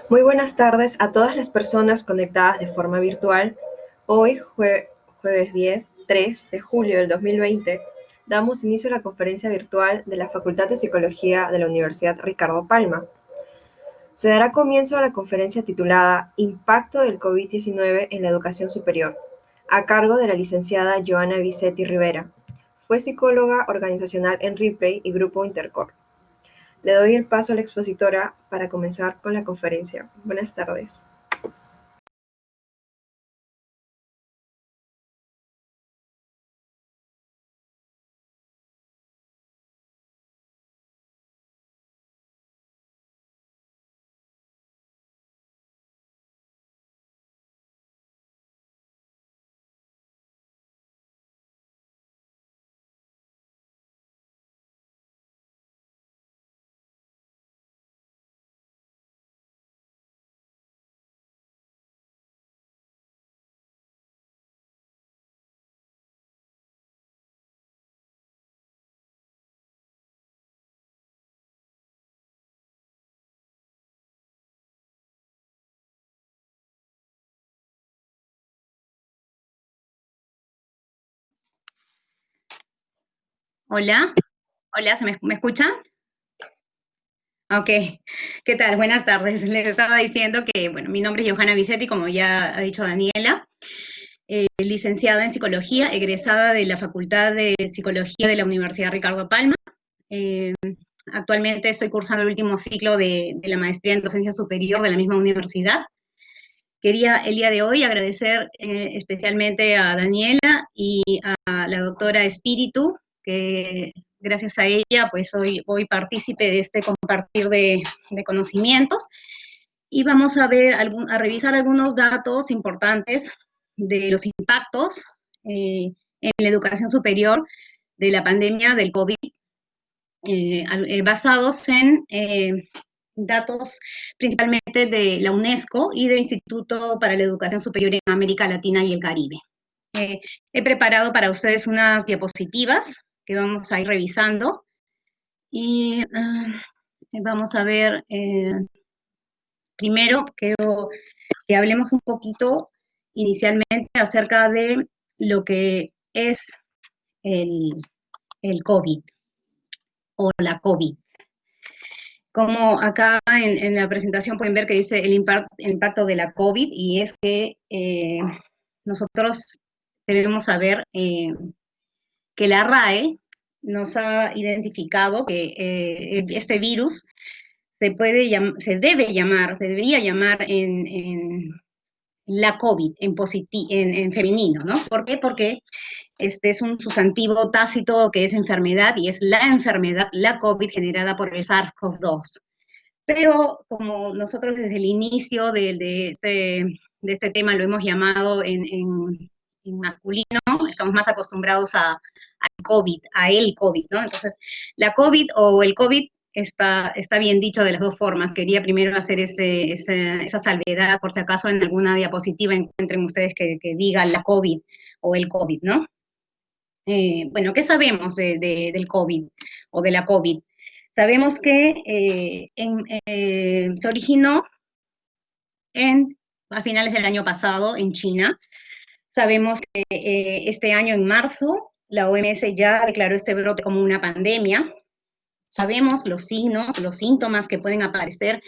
Muy buenas tardes a todas las personas conectadas de forma virtual. Hoy, jueves 3 de julio del 2020, damos inicio a la conferencia virtual de la Facultad de Psicología de la Universidad Ricardo Palma. Se dará comienzo a la conferencia titulada Impacto del COVID-19 en la educación superior, a cargo de la licenciada Joana Vicetti Rivera. Fue psicóloga organizacional en Ripley y Grupo Intercor. Le doy el paso a la expositora para comenzar con la conferencia. Buenas tardes. Hola, hola, ¿me escuchan? Ok, ¿qué tal? Buenas tardes. Les estaba diciendo que, bueno, mi nombre es Johanna Vicetti, como ya ha dicho Daniela, licenciada en Psicología, egresada de la Facultad de Psicología de la Universidad Ricardo Palma. Eh, Actualmente estoy cursando el último ciclo de la maestría en docencia superior de la misma universidad. Quería el día de hoy agradecer especialmente a Daniela y a la doctora Espíritu, que gracias a ella pues hoy partícipe de este compartir de conocimientos, y vamos a ver, a revisar algunos datos importantes de los impactos en la educación superior de la pandemia del COVID, basados en datos principalmente de la UNESCO y del Instituto para la Educación Superior en América Latina y el Caribe. He preparado para ustedes unas diapositivas que vamos a ir revisando y vamos a ver, primero que hablemos un poquito inicialmente acerca de lo que es el, el COVID o la COVID. Como acá en la presentación pueden ver que dice el impacto de la COVID, y es que nosotros debemos saber que la RAE nos ha identificado que este virus se debería llamar en la COVID, en femenino, ¿no? ¿Por qué? Porque este es un sustantivo tácito que es enfermedad, y es la enfermedad, la COVID, generada por el SARS-CoV-2. Pero como nosotros desde el inicio de este tema lo hemos llamado en masculino, estamos más acostumbrados al COVID, a el COVID, ¿no? Entonces, la COVID o el COVID está bien dicho de las dos formas. Quería primero hacer esa salvedad, por si acaso en alguna diapositiva encuentren ustedes que diga la COVID o el COVID, ¿no? Bueno, ¿qué sabemos del COVID o de la COVID? Sabemos que se originó a finales del año pasado en China. Sabemos que este año, en marzo, la OMS ya declaró este brote como una pandemia. Sabemos los signos, los síntomas que pueden aparecer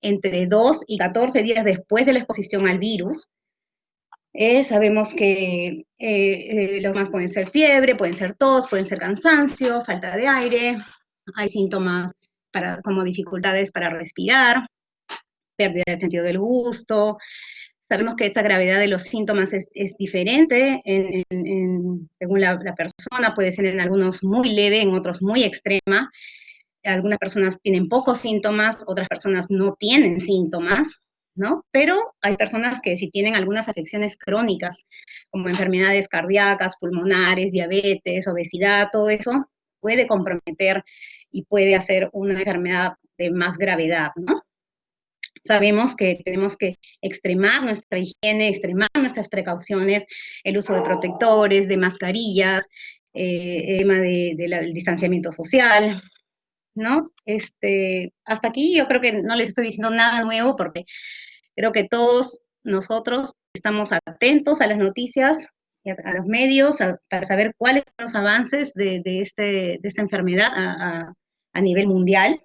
entre 2 y 14 días después de la exposición al virus. Sabemos que los más pueden ser fiebre, pueden ser tos, pueden ser cansancio, falta de aire, hay síntomas como dificultades para respirar, pérdida del sentido del gusto. Sabemos que esa gravedad de los síntomas es diferente según la persona, puede ser en algunos muy leve, en otros muy extrema. Algunas personas tienen pocos síntomas, otras personas no tienen síntomas, ¿no? Pero hay personas que si tienen algunas afecciones crónicas, como enfermedades cardíacas, pulmonares, diabetes, obesidad, todo eso puede comprometer y puede hacer una enfermedad de más gravedad, ¿no? Sabemos que tenemos que extremar nuestra higiene, extremar nuestras precauciones, el uso de protectores, de mascarillas, el tema del distanciamiento social, ¿no? Hasta aquí yo creo que no les estoy diciendo nada nuevo porque creo que todos nosotros estamos atentos a las noticias, a los medios, para saber cuáles son los avances de esta enfermedad a nivel mundial.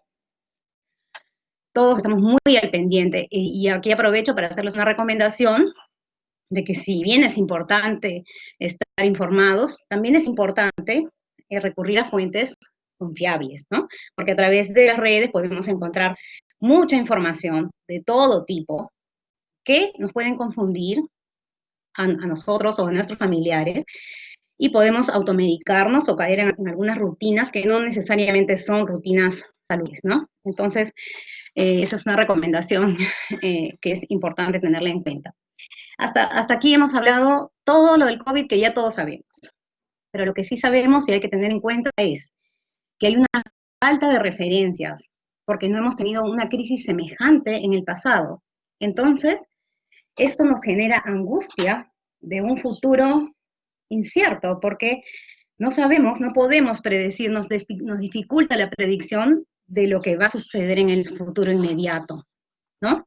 Todos estamos muy al pendiente y aquí aprovecho para hacerles una recomendación de que si bien es importante estar informados, también es importante recurrir a fuentes confiables, ¿no? Porque a través de las redes podemos encontrar mucha información de todo tipo que nos pueden confundir a nosotros o a nuestros familiares y podemos automedicarnos o caer en algunas rutinas que no necesariamente son rutinas saludables, ¿no? Entonces, esa es una recomendación que es importante tenerla en cuenta. Hasta aquí hemos hablado todo lo del COVID que ya todos sabemos, pero lo que sí sabemos y hay que tener en cuenta es que hay una falta de referencias, porque no hemos tenido una crisis semejante en el pasado. Entonces, esto nos genera angustia de un futuro incierto, porque no sabemos, no podemos predecir, nos dificulta la predicción de lo que va a suceder en el futuro inmediato, ¿no?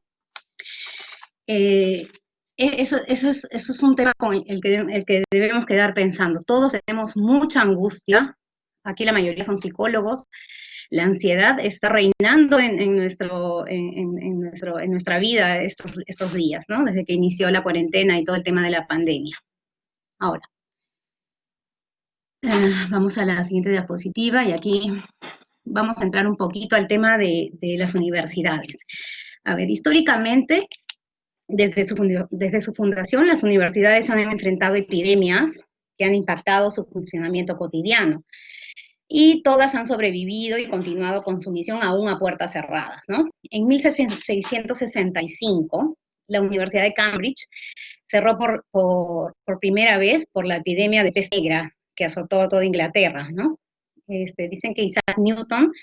Eso es un tema con el que debemos quedar pensando. Todos tenemos mucha angustia, aquí la mayoría son psicólogos, la ansiedad está reinando en nuestra vida estos días, ¿no? Desde que inició la cuarentena y todo el tema de la pandemia. Ahora, vamos a la siguiente diapositiva y aquí vamos a entrar un poquito al tema de las universidades. A ver, históricamente, desde su fundación, las universidades han enfrentado epidemias que han impactado su funcionamiento cotidiano. Y todas han sobrevivido y continuado con su misión aún a puertas cerradas, ¿no? En 1665, la Universidad de Cambridge cerró por primera vez por la epidemia de peste negra que azotó a toda Inglaterra, ¿no? Dicen que Isaac Newton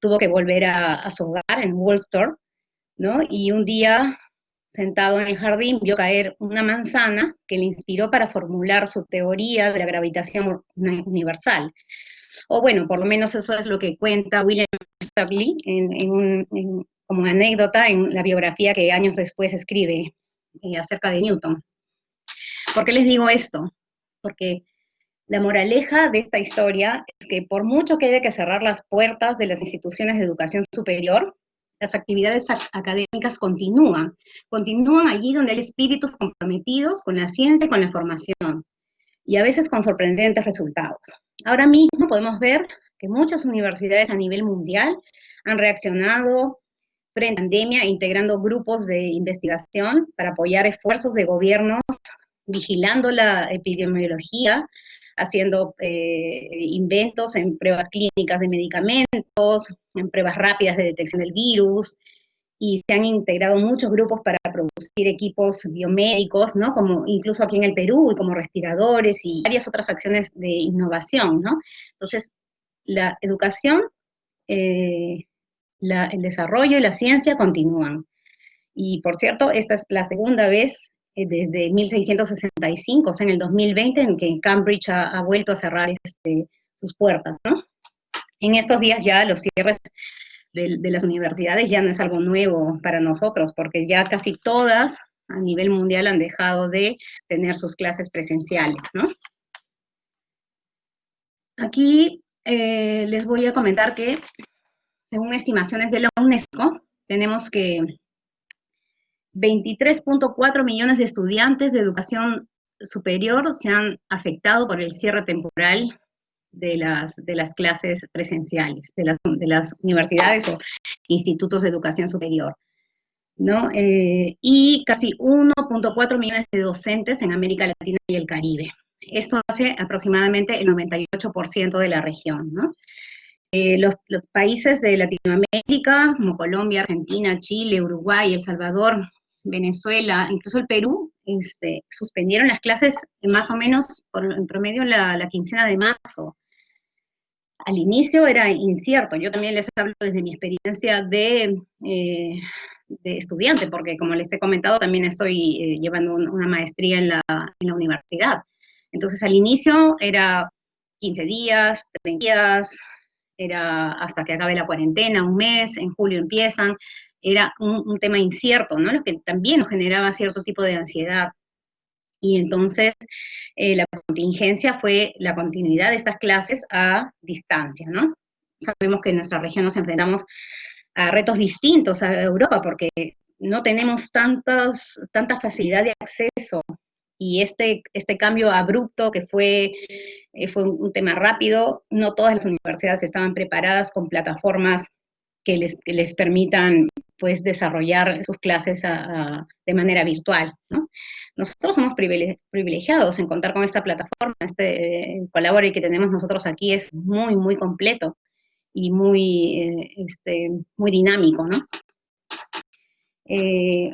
tuvo que volver a su hogar en Worcester, ¿no? Y un día, sentado en el jardín, vio caer una manzana que le inspiró para formular su teoría de la gravitación universal. O bueno, por lo menos eso es lo que cuenta William Stapley como anécdota en la biografía que años después escribe acerca de Newton. ¿Por qué les digo esto? Porque la moraleja de esta historia es que por mucho que haya que cerrar las puertas de las instituciones de educación superior, las actividades académicas continúan allí donde hay espíritus comprometidos con la ciencia y con la formación, y a veces con sorprendentes resultados. Ahora mismo podemos ver que muchas universidades a nivel mundial han reaccionado frente a la pandemia, integrando grupos de investigación para apoyar esfuerzos de gobiernos, vigilando la epidemiología, haciendo inventos en pruebas clínicas de medicamentos, en pruebas rápidas de detección del virus, y se han integrado muchos grupos para producir equipos biomédicos, ¿no? Como incluso aquí en el Perú, y como respiradores y varias otras acciones de innovación, ¿no? Entonces, la educación, el desarrollo y la ciencia continúan. Y por cierto, esta es la segunda vez desde 1665, o sea, en el 2020, en que Cambridge ha vuelto a cerrar sus puertas, ¿no? En estos días ya los cierres de las universidades ya no es algo nuevo para nosotros, porque ya casi todas a nivel mundial han dejado de tener sus clases presenciales, ¿no? Aquí les voy a comentar que, según estimaciones de la UNESCO, tenemos que 23.4 millones de estudiantes de educación superior se han afectado por el cierre temporal de las clases presenciales, de las universidades o institutos de educación superior, ¿no? Y casi 1.4 millones de docentes en América Latina y el Caribe. Esto hace aproximadamente el 98% de la región, ¿no? Los países de Latinoamérica, como Colombia, Argentina, Chile, Uruguay, El Salvador, Venezuela, incluso el Perú, suspendieron las clases más o menos en promedio la quincena de marzo. Al inicio era incierto, yo también les hablo desde mi experiencia de estudiante, porque como les he comentado, también estoy llevando una maestría en la universidad. Entonces al inicio era 15 días, 30 días, era hasta que acabe la cuarentena, un mes, en julio empiezan, era un tema incierto, ¿no? Lo que también nos generaba cierto tipo de ansiedad. Y entonces la contingencia fue la continuidad de estas clases a distancia, ¿no? Sabemos que en nuestra región nos enfrentamos a retos distintos a Europa porque no tenemos tanta facilidad de acceso y este cambio abrupto que fue un tema rápido, no todas las universidades estaban preparadas con plataformas que les permitan pues desarrollar sus clases de manera virtual, ¿no? Nosotros somos privilegiados en contar con esta plataforma, el Collaborate que tenemos nosotros aquí es muy, muy completo y muy dinámico, ¿no?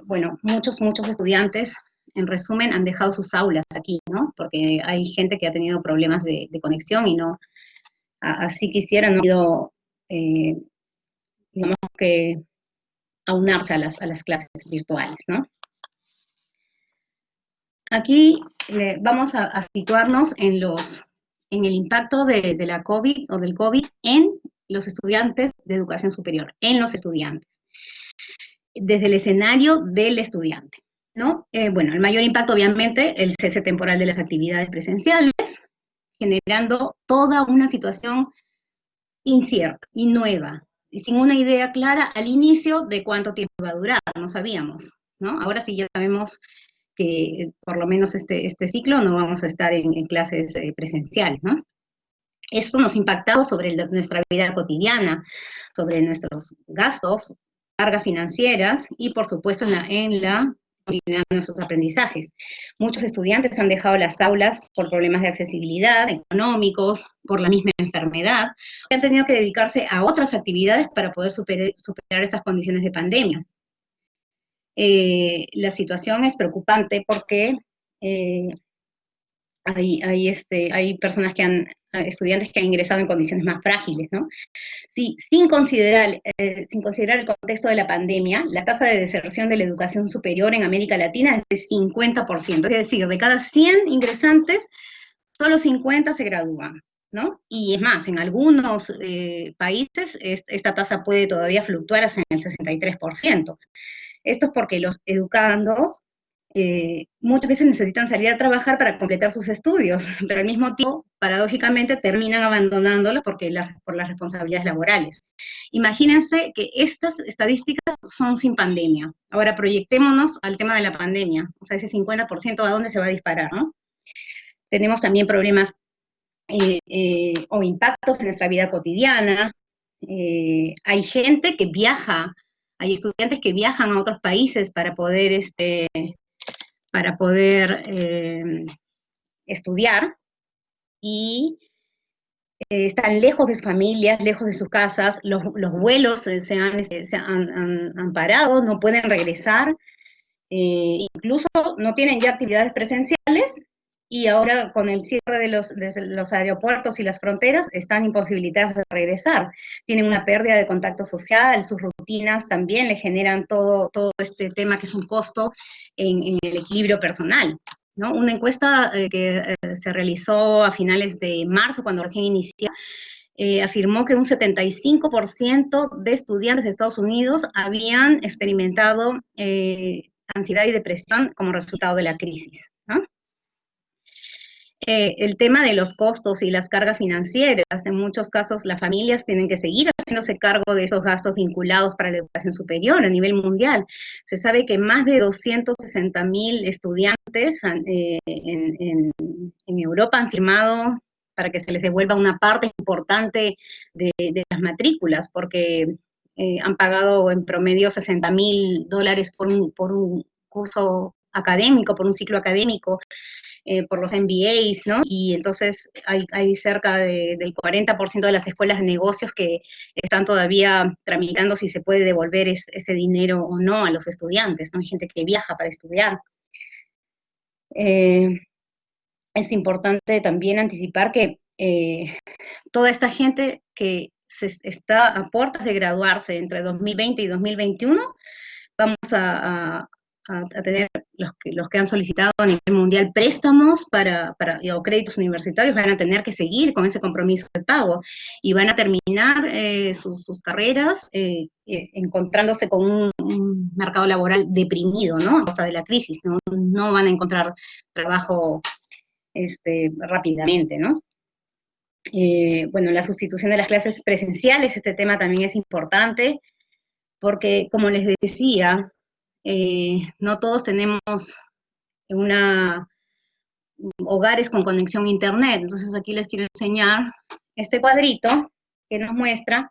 Bueno, muchos estudiantes, en resumen, han dejado sus aulas aquí, ¿no? Porque hay gente que ha tenido problemas de conexión y no, así quisieran, no han ido, digamos que, aunarse a las clases virtuales, ¿no? Aquí vamos a situarnos en el impacto de la COVID o del COVID en los estudiantes de educación superior, en los estudiantes, desde el escenario del estudiante, ¿no? Bueno, el mayor impacto, obviamente, el cese temporal de las actividades presenciales, generando toda una situación incierta y nueva, y sin una idea clara al inicio de cuánto tiempo va a durar, no sabíamos, ¿no? Ahora sí ya sabemos que por lo menos este ciclo no vamos a estar en clases presenciales, ¿no? Esto nos ha impactado sobre nuestra vida cotidiana, sobre nuestros gastos, cargas financieras y por supuesto en la continuidad de nuestros aprendizajes. Muchos estudiantes han dejado las aulas por problemas de accesibilidad, económicos, por la misma enfermedad, y han tenido que dedicarse a otras actividades para poder superar esas condiciones de pandemia. La situación es preocupante porque hay personas estudiantes que han ingresado en condiciones más frágiles, ¿no? Sí, sin considerar el contexto de la pandemia, la tasa de deserción de la educación superior en América Latina es de 50%, es decir, de cada 100 ingresantes, solo 50 se gradúan, ¿no? Y es más, en algunos países esta tasa puede todavía fluctuar hasta en el 63%. Esto es porque los educandos muchas veces necesitan salir a trabajar para completar sus estudios, pero al mismo tiempo, paradójicamente, terminan abandonándolo por las responsabilidades laborales. Imagínense que estas estadísticas son sin pandemia. Ahora proyectémonos al tema de la pandemia, o sea, ese 50% a dónde se va a disparar, ¿no? Tenemos también problemas o impactos en nuestra vida cotidiana. Hay gente que viaja, hay estudiantes que viajan a otros países para poder estudiar y están lejos de sus familias, lejos de sus casas, los vuelos se han parado, no pueden regresar, incluso no tienen ya actividades presenciales y ahora con el cierre de los aeropuertos y las fronteras están imposibilitados de regresar. Tienen una pérdida de contacto social, sus rutinas también le generan todo este tema que es un costo en el equilibrio personal, ¿no? Una encuesta que se realizó a finales de marzo, cuando recién inició, afirmó que un 75% de estudiantes de Estados Unidos habían experimentado ansiedad y depresión como resultado de la crisis, ¿no? El tema de los costos y las cargas financieras, en muchos casos las familias tienen que seguir haciéndose cargo de esos gastos vinculados para la educación superior a nivel mundial. Se sabe que más de 260.000 estudiantes en Europa han firmado para que se les devuelva una parte importante de las matrículas, porque han pagado en promedio $60.000 por un curso académico, por un ciclo académico, por los MBAs, ¿no? Y entonces hay cerca del 40% de las escuelas de negocios que están todavía tramitando si se puede devolver ese dinero o no a los estudiantes, ¿no? Hay gente que viaja para estudiar. Es importante también anticipar que toda esta gente que está a puertas de graduarse entre 2020 y 2021, vamos a tener los que han solicitado a nivel mundial préstamos o créditos universitarios van a tener que seguir con ese compromiso de pago y van a terminar sus carreras encontrándose con un mercado laboral deprimido, ¿no? A causa de la crisis, no van a encontrar trabajo rápidamente, ¿no? Bueno, la sustitución de las clases presenciales, este tema también es importante, porque como les decía, no todos tenemos hogares con conexión a internet. Entonces aquí les quiero enseñar este cuadrito que nos muestra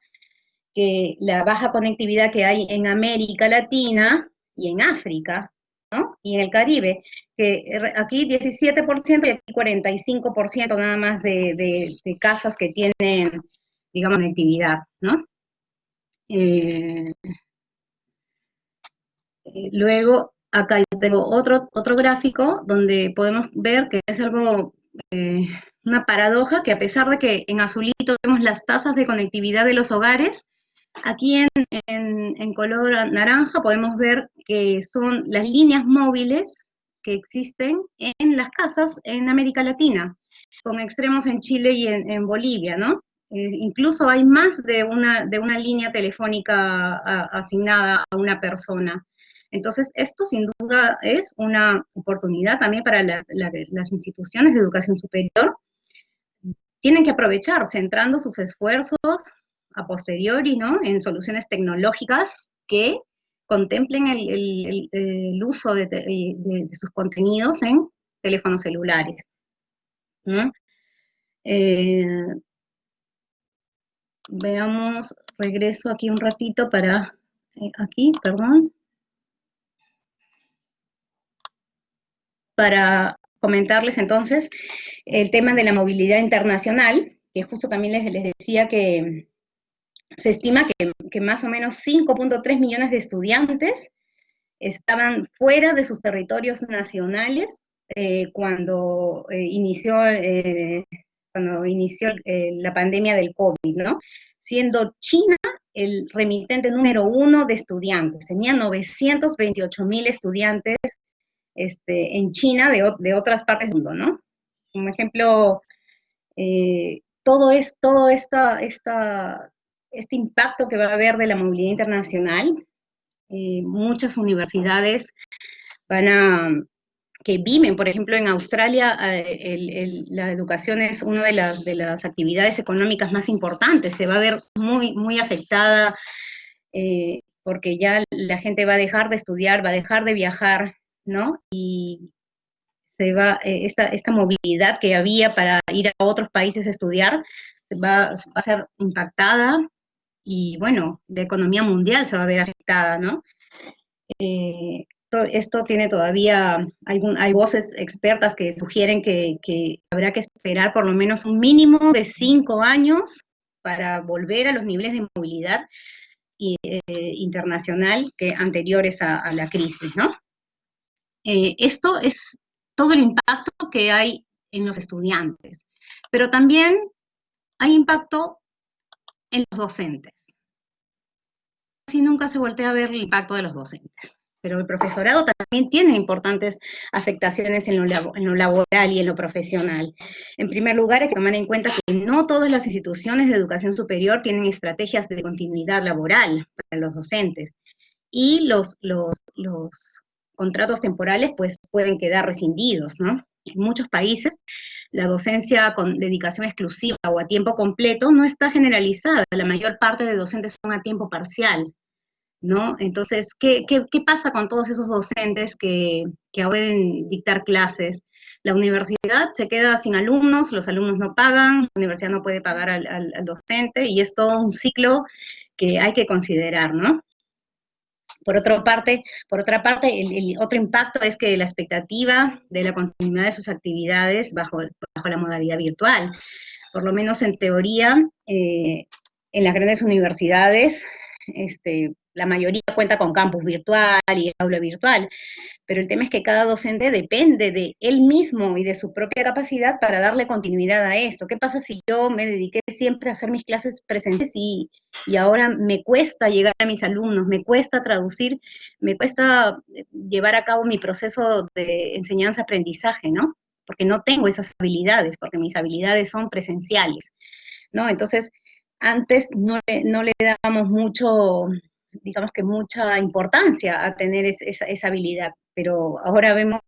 que la baja conectividad que hay en América Latina y en África, ¿no? Y en el Caribe, que aquí 17% y aquí 45% nada más de casas que tienen, digamos, conectividad, ¿no? Luego, acá yo tengo otro gráfico donde podemos ver que es algo, una paradoja, que a pesar de que en azulito vemos las tasas de conectividad de los hogares, aquí en color naranja podemos ver que son las líneas móviles que existen en las casas en América Latina, con extremos en Chile y en Bolivia, ¿no? Incluso hay más de una línea telefónica asignada a una persona. Entonces, esto sin duda es una oportunidad también para las instituciones de educación superior. Tienen que aprovechar, centrando sus esfuerzos a posteriori, ¿no?, en soluciones tecnológicas que contemplen el uso de sus contenidos en teléfonos celulares, ¿no? Veamos, regreso aquí un ratito para, para comentarles entonces el tema de la movilidad internacional, que justo también les decía que se estima que más o menos 5.3 millones de estudiantes estaban fuera de sus territorios nacionales cuando inició la pandemia del COVID, ¿no? Siendo China el remitente número 1 de estudiantes. Tenía 928.000 estudiantes en China de otras partes del mundo, ¿no? Como ejemplo, todo este impacto que va a haber de la movilidad internacional, muchas universidades que viven, por ejemplo, en Australia, la educación es una de las actividades económicas más importantes, se va a ver muy, muy afectada, porque ya la gente va a dejar de estudiar, va a dejar de viajar, ¿no? Y esta movilidad que había para ir a otros países a estudiar va a ser impactada, y bueno, la economía mundial se va a ver afectada, ¿no? Esto tiene todavía, hay voces expertas que sugieren que habrá que esperar por lo menos un mínimo de 5 años para volver a los niveles de movilidad internacional que anteriores a la crisis, ¿no? Esto es todo el impacto que hay en los estudiantes, pero también hay impacto en los docentes. Casi nunca se voltea a ver el impacto de los docentes, pero el profesorado también tiene importantes afectaciones en lo laboral y en lo profesional. En primer lugar, hay que tomar en cuenta que no todas las instituciones de educación superior tienen estrategias de continuidad laboral para los docentes, y los contratos temporales pues pueden quedar rescindidos, ¿no? En muchos países la docencia con dedicación exclusiva o a tiempo completo no está generalizada, la mayor parte de docentes son a tiempo parcial, ¿no? Entonces, ¿qué pasa con todos esos docentes que pueden dictar clases? La universidad se queda sin alumnos, los alumnos no pagan, la universidad no puede pagar al docente, y es todo un ciclo que hay que considerar, ¿no? Por otra parte, el otro impacto es que la expectativa de la continuidad de sus actividades bajo la modalidad virtual, por lo menos en teoría, en las grandes universidades, la mayoría cuenta con campus virtual y aula virtual, pero el tema es que cada docente depende de él mismo y de su propia capacidad para darle continuidad a esto. ¿Qué pasa si yo me dediqué siempre a hacer mis clases presentes y ahora me cuesta llegar a mis alumnos, me cuesta traducir, me cuesta llevar a cabo mi proceso de enseñanza-aprendizaje, ¿no? Porque no tengo esas habilidades, porque mis habilidades son presenciales, ¿no? Entonces, antes no le dábamos mucho, digamos que mucha importancia a tener esa habilidad, pero ahora vemos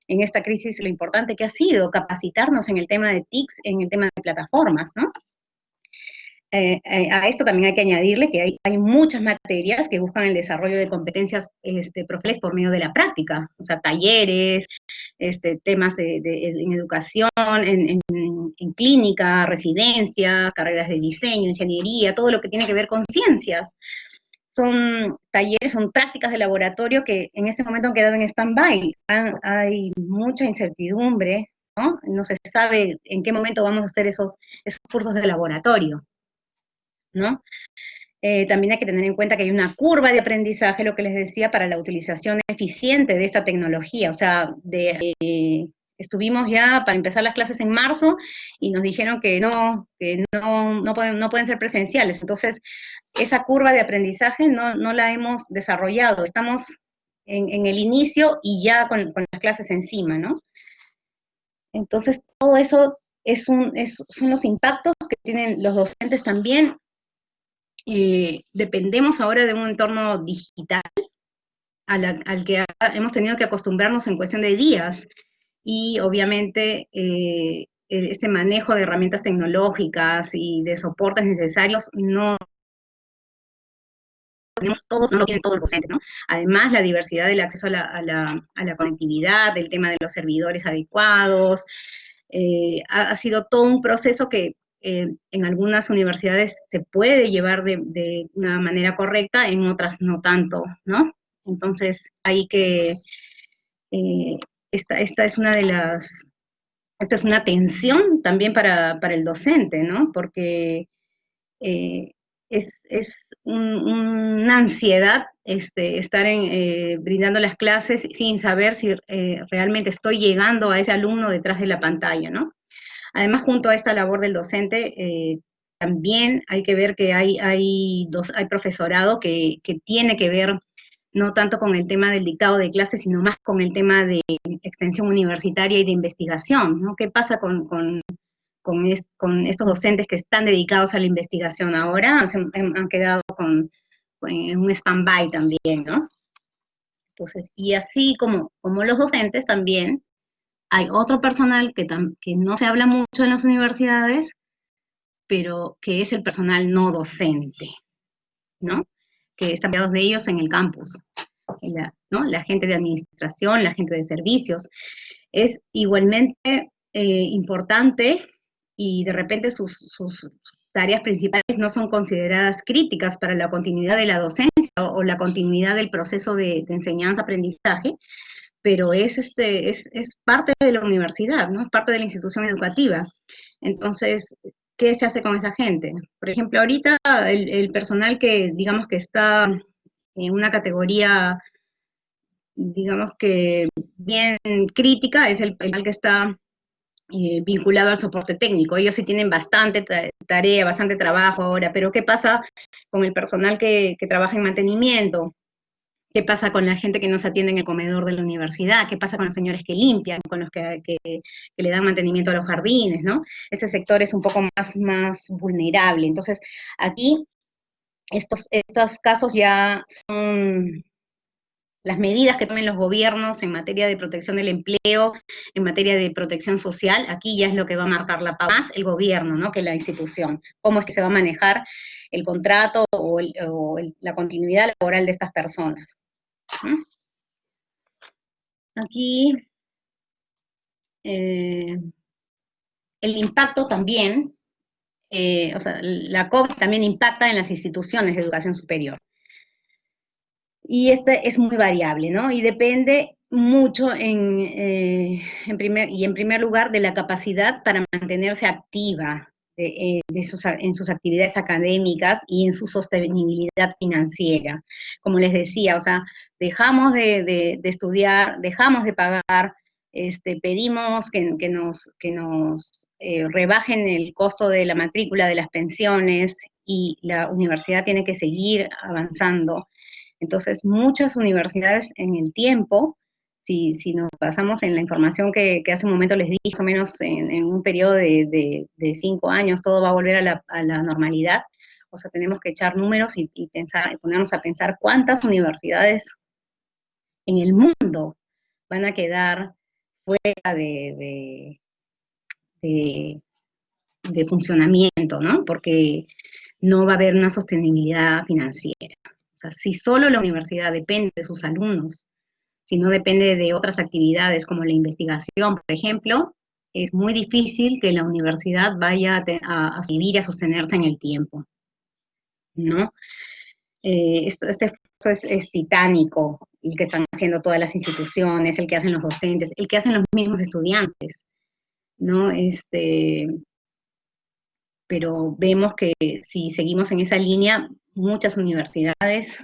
en esta crisis lo importante que ha sido capacitarnos en el tema de TICs, en el tema de plataformas, ¿no? A esto también hay que añadirle que hay muchas materias que buscan el desarrollo de competencias profesionales por medio de la práctica, o sea, talleres, temas en educación, en clínica, residencias, carreras de diseño, ingeniería, todo lo que tiene que ver con ciencias. Son talleres, son prácticas de laboratorio que en este momento han quedado en stand-by. Hay mucha incertidumbre, ¿no? No se sabe en qué momento vamos a hacer esos cursos de laboratorio, ¿no? También hay que tener en cuenta que hay una curva de aprendizaje, lo que les decía, para la utilización eficiente de esta tecnología. O sea, estuvimos ya para empezar las clases en marzo y nos dijeron que no pueden ser presenciales. Entonces, esa curva de aprendizaje no la hemos desarrollado. Estamos en el inicio y ya con las clases encima, ¿no? Entonces, todo eso son los impactos que tienen los docentes también. Dependemos ahora de un entorno digital al que hemos tenido que acostumbrarnos en cuestión de días y obviamente ese manejo de herramientas tecnológicas y de soportes necesarios no tenemos todos, no lo tienen todos los docentes, ¿no? Además, la diversidad del acceso a la conectividad, el tema de los servidores adecuados, ha sido todo un proceso que en algunas universidades se puede llevar de una manera correcta, en otras no tanto, ¿no? Entonces, hay que, esta es una de las, esta es una tensión también para el docente, ¿no? Porque es una ansiedad estar brindando las clases sin saber si realmente estoy llegando a ese alumno detrás de la pantalla, ¿no? Además, junto a esta labor del docente, también hay que ver que hay profesorado que tiene que ver no tanto con el tema del dictado de clases, sino más con el tema de extensión universitaria y de investigación, ¿no? ¿Qué pasa con estos docentes que están dedicados a la investigación ahora? Han quedado en un stand-by también, ¿no? Entonces, y así como los docentes también, hay otro personal que no se habla mucho en las universidades, pero que es el personal no docente, ¿no? Que están empleados de ellos en el campus, ¿no? La gente de administración, la gente de servicios. Es igualmente importante y de repente sus tareas principales no son consideradas críticas para la continuidad de la docencia o la continuidad del proceso de enseñanza-aprendizaje, pero es parte de la universidad, ¿no? Es parte de la institución educativa. Entonces, ¿qué se hace con esa gente? Por ejemplo, ahorita el personal que, digamos, que está en una categoría, digamos que bien crítica, es el personal que está vinculado al soporte técnico. Ellos sí tienen bastante tarea, bastante trabajo ahora, pero ¿qué pasa con el personal que trabaja en mantenimiento? ¿Qué pasa con la gente que no se atiende en el comedor de la universidad? ¿Qué pasa con los señores que limpian, con los que le dan mantenimiento a los jardines, ¿no? Ese sector es un poco más vulnerable. Entonces, aquí estos casos ya son las medidas que tomen los gobiernos en materia de protección del empleo, en materia de protección social. Aquí ya es lo que va a marcar la pauta, más el gobierno, ¿no?, que la institución. Cómo es que se va a manejar el contrato o la continuidad laboral de estas personas. Aquí el impacto también, o sea, la COVID también impacta en las instituciones de educación superior. Y es muy variable, ¿no? Y depende mucho en primer lugar de la capacidad para mantenerse activa, en sus actividades académicas y en su sostenibilidad financiera. Como les decía, o sea, dejamos de estudiar, dejamos de pagar, pedimos que nos rebajen el costo de la matrícula de las pensiones y la universidad tiene que seguir avanzando. Entonces, muchas universidades en el tiempo, si nos basamos en la información que hace un momento les di, más o menos en un periodo de 5 años todo va a volver a la normalidad. O sea, tenemos que echar números y pensar, ponernos a pensar cuántas universidades en el mundo van a quedar fuera de, de funcionamiento, ¿no? Porque no va a haber una sostenibilidad financiera. O sea, si solo la universidad depende de sus alumnos, si no depende de otras actividades como la investigación, por ejemplo, es muy difícil que la universidad vaya a vivir y a sostenerse en el tiempo, ¿no? Este esfuerzo es titánico, el que están haciendo todas las instituciones, el que hacen los docentes, el que hacen los mismos estudiantes, ¿no? Pero vemos que si seguimos en esa línea, muchas universidades,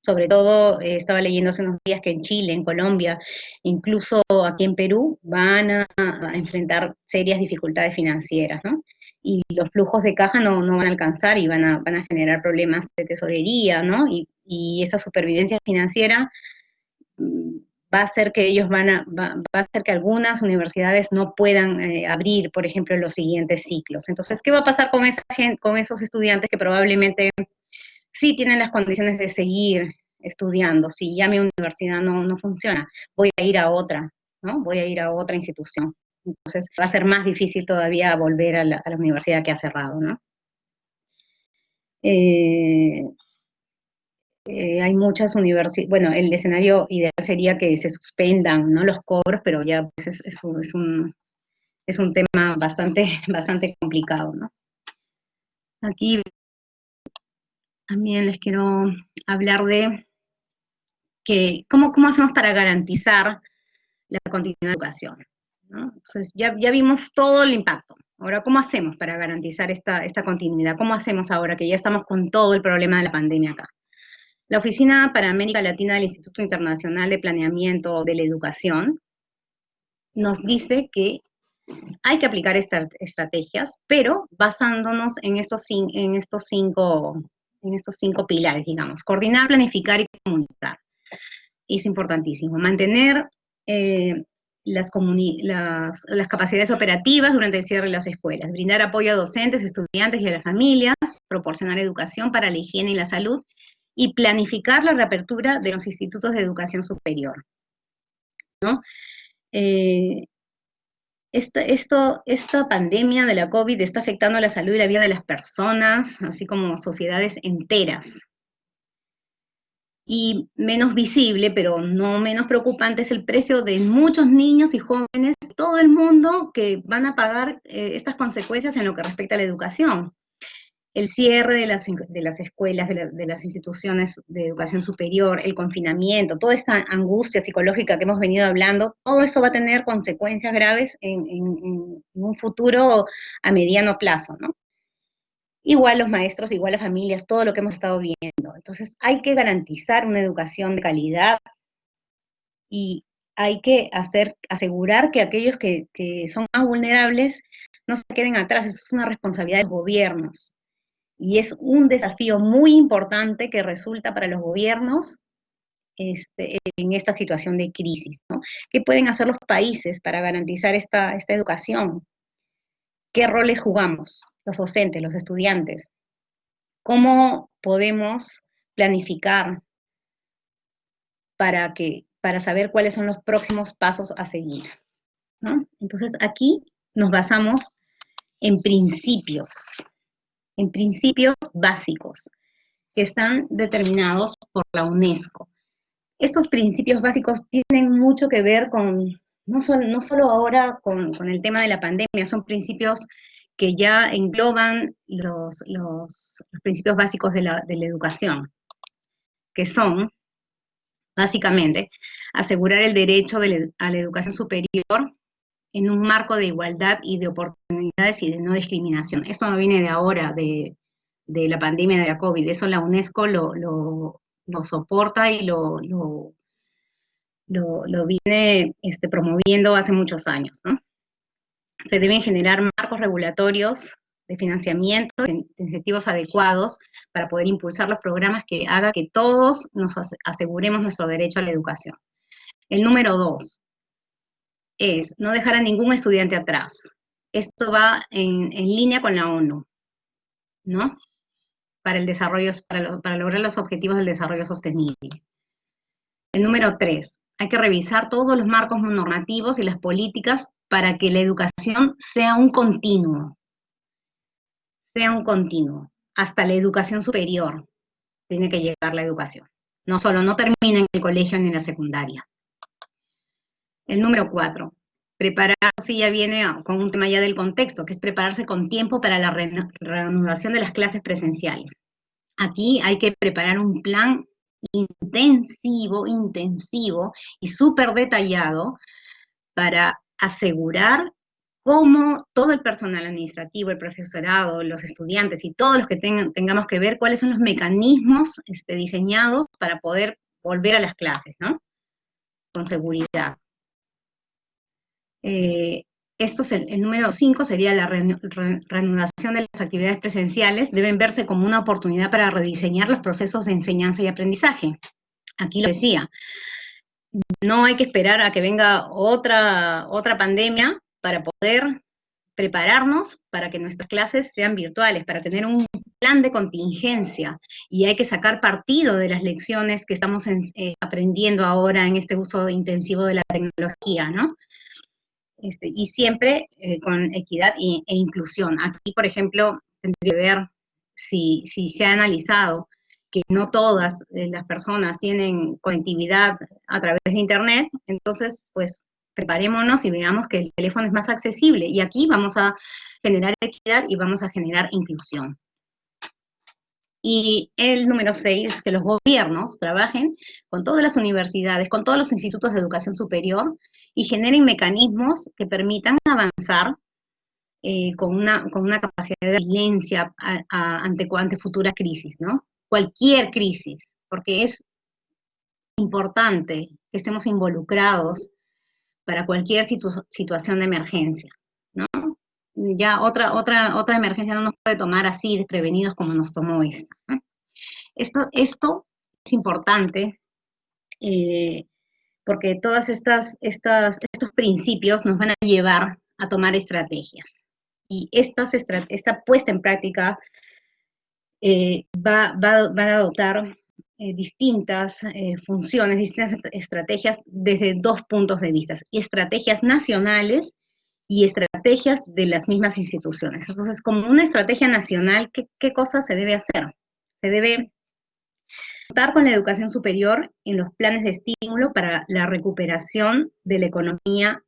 sobre todo estaba leyendo hace unos días que en Chile, en Colombia, incluso aquí en Perú, van a enfrentar serias dificultades financieras, ¿no? Y los flujos de caja no van a alcanzar y van a generar problemas de tesorería, ¿no? Y esa supervivencia financiera va a hacer que va a hacer que algunas universidades no puedan abrir, por ejemplo, los siguientes ciclos. Entonces, ¿qué va a pasar con esa gente, con esos estudiantes que probablemente sí tienen las condiciones de seguir estudiando? Si ya mi universidad no funciona, voy a ir a otra, ¿no? Voy a ir a otra institución. Entonces, va a ser más difícil todavía volver a la universidad que ha cerrado, ¿no? Eh, hay muchas universidades, bueno, el escenario ideal sería que se suspendan, ¿no?, los cobros, pero ya pues, es un tema bastante complicado, ¿no? Aquí también les quiero hablar de cómo hacemos para garantizar la continuidad de la educación, ¿no? Entonces, ya vimos todo el impacto. Ahora, ¿cómo hacemos para garantizar esta continuidad? ¿Cómo hacemos ahora que ya estamos con todo el problema de la pandemia acá? La Oficina para América Latina del Instituto Internacional de Planeamiento de la Educación nos dice que hay que aplicar estas estrategias, pero basándonos en estos cinco pilares, digamos. Coordinar, planificar y comunicar. Es importantísimo. Mantener las capacidades operativas durante el cierre de las escuelas. Brindar apoyo a docentes, estudiantes y a las familias. Proporcionar educación para la higiene y la salud. Y planificar la reapertura de los institutos de educación superior, ¿no? Esta pandemia de la COVID está afectando la salud y la vida de las personas, así como sociedades enteras. Y menos visible, pero no menos preocupante, es el precio de muchos niños y jóvenes de todo el mundo que van a pagar estas consecuencias en lo que respecta a la educación. El cierre de las escuelas, de las instituciones de educación superior, el confinamiento, toda esta angustia psicológica que hemos venido hablando, todo eso va a tener consecuencias graves en un futuro a mediano plazo, ¿no? Igual los maestros, igual las familias, todo lo que hemos estado viendo. Entonces hay que garantizar una educación de calidad y hay que asegurar que aquellos que son más vulnerables no se queden atrás. Eso es una responsabilidad de los gobiernos. Y es un desafío muy importante que resulta para los gobiernos en esta situación de crisis, ¿no? ¿Qué pueden hacer los países para garantizar esta educación? ¿Qué roles jugamos? Los docentes, los estudiantes. ¿Cómo podemos planificar para saber cuáles son los próximos pasos a seguir, ¿no? Entonces aquí nos basamos en principios básicos que están determinados por la UNESCO. Estos principios básicos tienen mucho que ver con, no solo ahora con el tema de la pandemia, son principios que ya engloban los principios básicos de la educación, que son, básicamente, asegurar el derecho a la educación superior en un marco de igualdad y de oportunidades oportunidades y de no discriminación. Esto no viene de ahora, de la pandemia de la COVID, eso la UNESCO lo soporta y lo viene promoviendo hace muchos años, ¿no? Se deben generar marcos regulatorios de financiamiento, de incentivos adecuados para poder impulsar los programas que haga que todos nos aseguremos nuestro derecho a la educación. El número 2 es no dejar a ningún estudiante atrás. Esto va en línea con la ONU, ¿no? Para el desarrollo, para lograr los objetivos del desarrollo sostenible. El número 3, hay que revisar todos los marcos normativos y las políticas para que la educación sea un continuo, hasta la educación superior tiene que llegar la educación. No solo no termina en el colegio ni en la secundaria. El número 4, prepararse ya viene con un tema ya del contexto, que es prepararse con tiempo para la reanudación de las clases presenciales. Aquí hay que preparar un plan intensivo y súper detallado para asegurar cómo todo el personal administrativo, el profesorado, los estudiantes y todos los que tengamos que ver cuáles son los mecanismos diseñados para poder volver a las clases, ¿no? Con seguridad. Esto es el número 5, sería la reanudación de las actividades presenciales. Deben verse como una oportunidad para rediseñar los procesos de enseñanza y aprendizaje. Aquí lo decía, no hay que esperar a que venga otra pandemia para poder prepararnos para que nuestras clases sean virtuales, para tener un plan de contingencia, y hay que sacar partido de las lecciones que estamos aprendiendo ahora en este uso intensivo de la tecnología, ¿no? Y siempre con equidad e inclusión. Aquí, por ejemplo, tendría que ver si se ha analizado que no todas las personas tienen conectividad a través de Internet, entonces, pues, preparémonos y veamos que el teléfono es más accesible. Y aquí vamos a generar equidad y vamos a generar inclusión. Y el número 6, que los gobiernos trabajen con todas las universidades, con todos los institutos de educación superior y generen mecanismos que permitan avanzar con una capacidad de resiliencia ante futuras crisis, ¿no? Cualquier crisis, porque es importante que estemos involucrados para cualquier situación de emergencia, ¿no? Ya otra emergencia no nos puede tomar así desprevenidos como nos tomó esta, ¿no? Esto es importante porque todos estos principios nos van a llevar a tomar estrategias. Y esta puesta en práctica va a adoptar distintas funciones, distintas estrategias desde 2 puntos de vista, y estrategias nacionales y estrategias de las mismas instituciones. Entonces, como una estrategia nacional, ¿qué cosa se debe hacer? Se debe contar con la educación superior en los planes de estímulo para la recuperación de la economía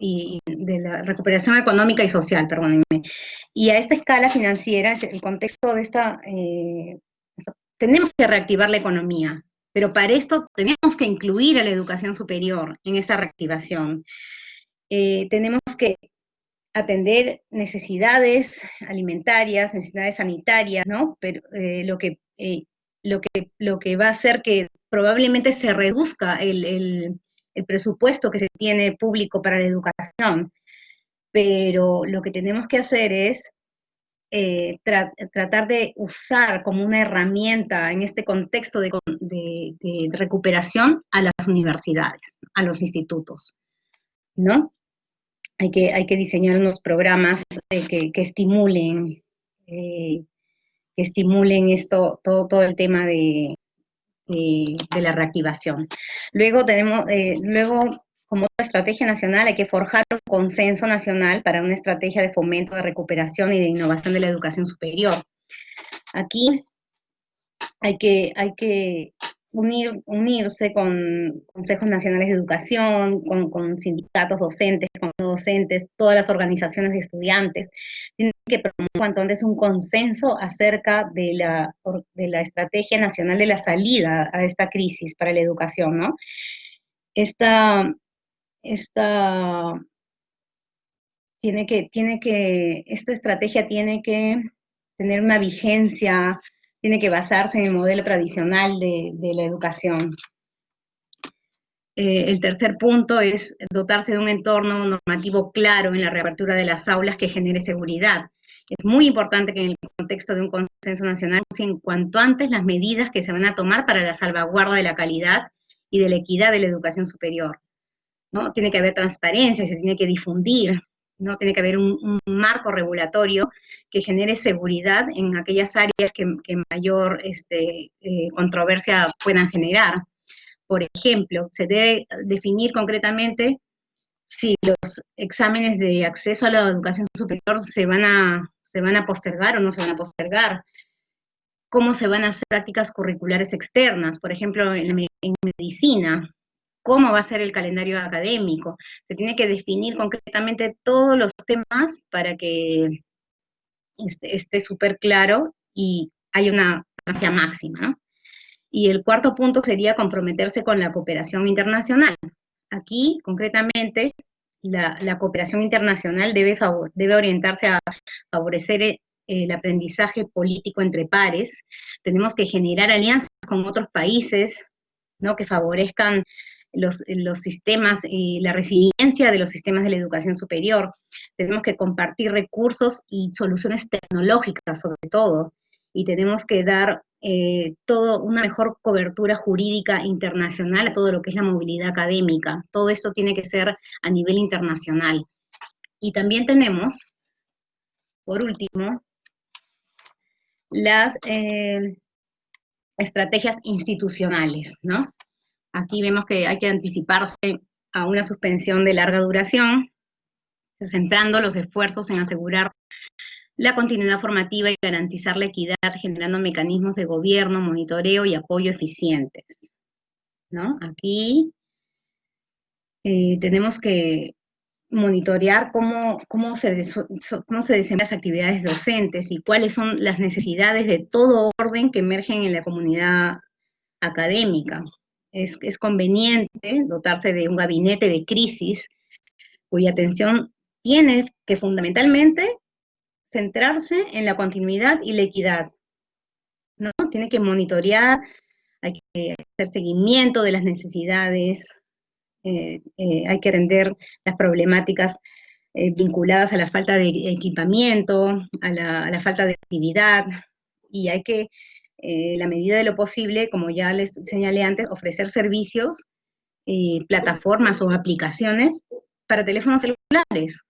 y de la recuperación económica y social, perdónenme. Y a esta escala financiera, el contexto de tenemos que reactivar la economía, pero para esto tenemos que incluir a la educación superior en esa reactivación. Tenemos que atender necesidades alimentarias, necesidades sanitarias, ¿no? Pero lo que va a hacer que probablemente se reduzca el presupuesto que se tiene público para la educación, pero lo que tenemos que hacer es tratar de usar como una herramienta en este contexto de recuperación a las universidades, a los institutos, ¿no? Hay que diseñar unos programas que estimulen todo el tema de la reactivación. Luego como otra estrategia nacional, hay que forjar un consenso nacional para una estrategia de fomento, de recuperación y de innovación de la educación superior. Aquí hay que unirse con consejos nacionales de educación, con sindicatos docentes, con docentes, todas las organizaciones de estudiantes. Tienen que promover cuanto antes un consenso acerca de la estrategia nacional de la salida a esta crisis para la educación, ¿no? Esta esta estrategia tiene que tener una vigencia, tiene que basarse en el modelo tradicional de la educación. El tercer punto es dotarse de un entorno normativo claro en la reapertura de las aulas que genere seguridad. Es muy importante que en el contexto de un consenso nacional se en cuanto antes las medidas que se van a tomar para la salvaguarda de la calidad y de la equidad de la educación superior, ¿no? Tiene que haber transparencia, se tiene que difundir, ¿no? Tiene que haber un marco regulatorio que genere seguridad en aquellas áreas que mayor controversia puedan generar. Por ejemplo, se debe definir concretamente si los exámenes de acceso a la educación superior se van a postergar o no se van a postergar, cómo se van a hacer prácticas curriculares externas, por ejemplo, en medicina, cómo va a ser el calendario académico. Se tiene que definir concretamente todos los temas para que esté súper claro y haya una ganancia máxima, ¿no? Y el cuarto punto sería comprometerse con la cooperación internacional. Aquí, concretamente, la cooperación internacional debe orientarse a favorecer el aprendizaje político entre pares. Tenemos que generar alianzas con otros países, ¿no? Que favorezcan los sistemas y la resiliencia de los sistemas de la educación superior. Tenemos que compartir recursos y soluciones tecnológicas, sobre todo, y tenemos que dar una mejor cobertura jurídica internacional a todo lo que es la movilidad académica. Todo esto tiene que ser a nivel internacional. Y también tenemos, por último, las estrategias institucionales, ¿no? Aquí vemos que hay que anticiparse a una suspensión de larga duración, centrando los esfuerzos en asegurar la continuidad formativa y garantizar la equidad, generando mecanismos de gobierno, monitoreo y apoyo eficientes, ¿no? Aquí tenemos que monitorear cómo se desempeñan las actividades docentes y cuáles son las necesidades de todo orden que emergen en la comunidad académica. Es conveniente dotarse de un gabinete de crisis cuya atención tiene que fundamentalmente centrarse en la continuidad y la equidad, ¿no? Tiene que monitorear, hay que hacer seguimiento de las necesidades, hay que atender las problemáticas vinculadas a la falta de equipamiento, a la falta de actividad, y hay que, en la medida de lo posible, como ya les señalé antes, ofrecer servicios, plataformas o aplicaciones para teléfonos celulares,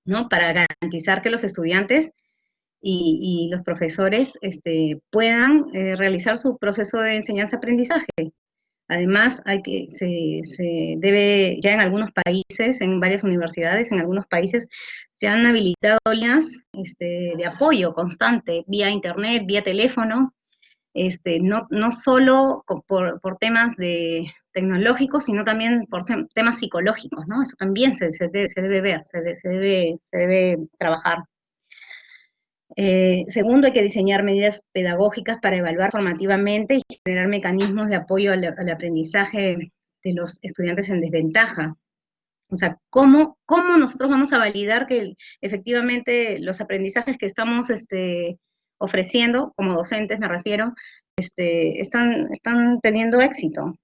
¿no? Para garantizar que los estudiantes y los profesores puedan realizar su proceso de enseñanza-aprendizaje. Además, se debe, ya en algunos países, en varias universidades, en algunos países, se han habilitado líneas de apoyo constante, vía internet, vía teléfono, no solo por temas tecnológicos, sino también por temas psicológicos, ¿no? Eso también se debe ver, se debe trabajar. Segundo, hay que diseñar medidas pedagógicas para evaluar formativamente y generar mecanismos de apoyo al aprendizaje de los estudiantes en desventaja. O sea, ¿cómo nosotros vamos a validar que efectivamente los aprendizajes que estamos ofreciendo, como docentes me refiero, están teniendo éxito?